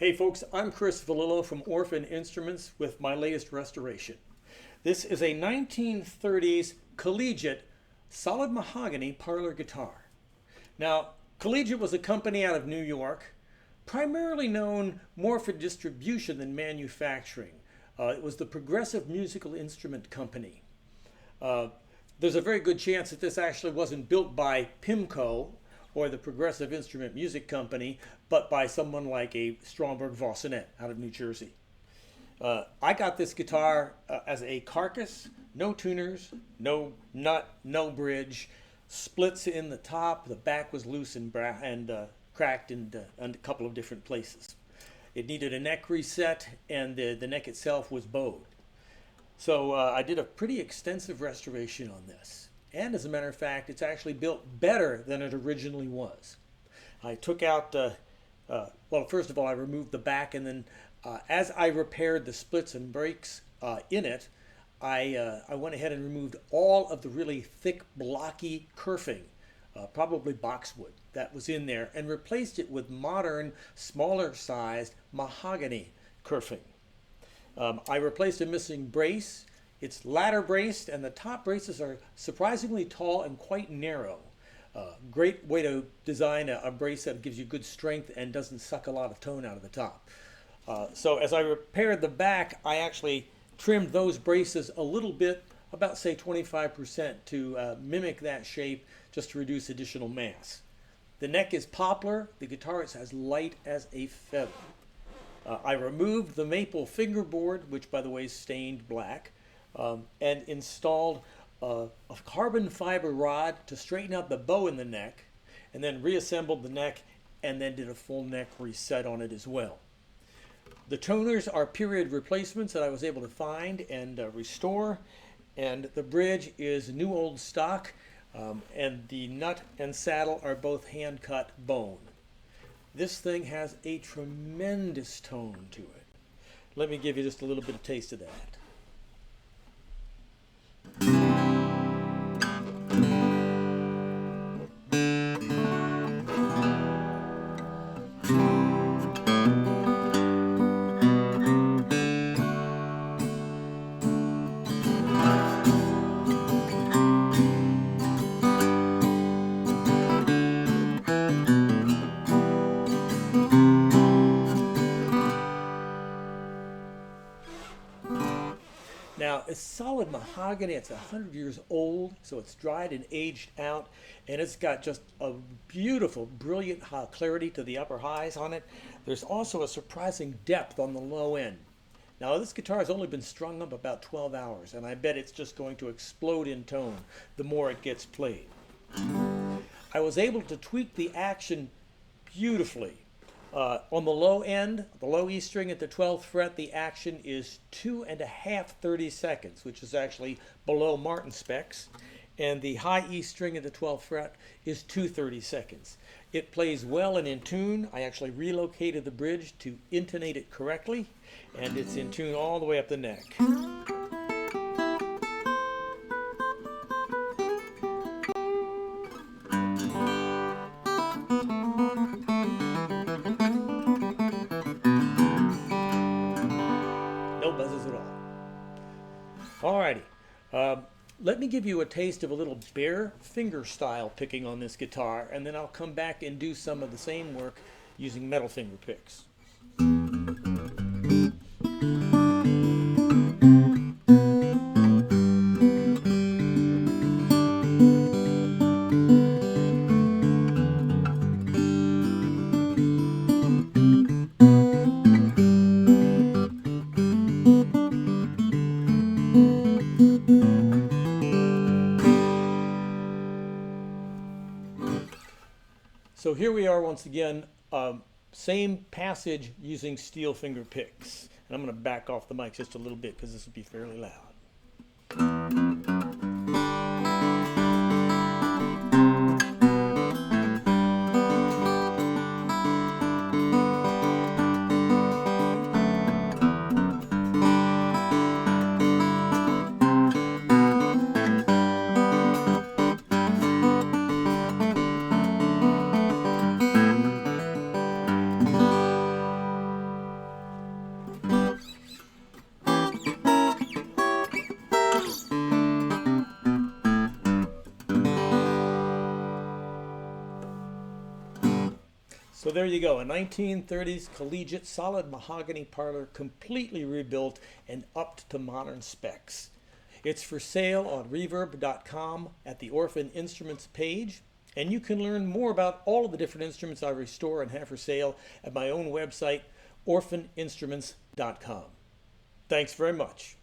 Hey folks, I'm Chris Vallillo from Orphan Instruments with my latest restoration. This is a 1930s Collegiate solid mahogany parlor guitar. Now, Collegiate was a company out of New York, primarily known more for distribution than manufacturing. It was the Progressive Musical Instrument Company. There's a very good chance that this actually wasn't built by PIMCO or the Progressive Instrument Music Company, but by someone like a Stromberg Vossinet out of New Jersey. I got this guitar as a carcass, no tuners, no nut, no bridge, splits in the top, the back was loose and cracked in a couple of different places. It needed a neck reset, and the neck itself was bowed. So I did a pretty extensive restoration on this. And as a matter of fact, it's actually built better than it originally was. I took out, well, first of all, I removed the back, and then as I repaired the splits and breaks in it, I went ahead and removed all of the really thick, blocky kerfing, probably boxwood, that was in there, and replaced it with modern, smaller sized mahogany kerfing. I replaced a missing brace. It's ladder braced, and the top braces are surprisingly tall and quite narrow. Great way to design a brace that gives you good strength and doesn't suck a lot of tone out of the top. So as I repaired the back, I actually trimmed those braces a little bit, about say 25%, to mimic that shape, just to reduce additional mass. The neck is poplar. The guitar is as light as a feather. I removed the maple fingerboard, which by the way is stained black, and installed a carbon fiber rod to straighten out the bow in the neck, and then reassembled the neck, and then did a full neck reset on it as well. The toners are period replacements that I was able to find and restore, and the bridge is new old stock, and the nut and saddle are both hand cut bone. This thing has a tremendous tone to it. Let me give you just a little bit of taste of that. Now, it's solid mahogany. It's 100 years old, so it's dried and aged out, and it's got just a beautiful, brilliant clarity to the upper highs on it. There's also a surprising depth on the low end. Now, this guitar has only been strung up about 12 hours, and I bet it's just going to explode in tone the more it gets played. I was able to tweak the action beautifully. On the low end, the low E string at the 12th fret, the action is 2.5 30 seconds, which is actually below Martin specs. And the high E string at the 12th fret is 2 30 seconds. It plays well and in tune. I actually relocated the bridge to intonate it correctly, and it's in tune all the way up the neck. No buzzes at all. Alrighty, let me give you a taste of a little bare fingerstyle picking on this guitar, and then I'll come back and do some of the same work using metal finger picks. So here we are once again, same passage using steel finger picks. And I'm going to back off the mic just a little bit because this will be fairly loud. So there you go, a 1930s Collegiate solid mahogany parlor, completely rebuilt and upped to modern specs. It's for sale on reverb.com at the Orphan Instruments page, and you can learn more about all of the different instruments I restore and have for sale at my own website, orphaninstruments.com. Thanks very much.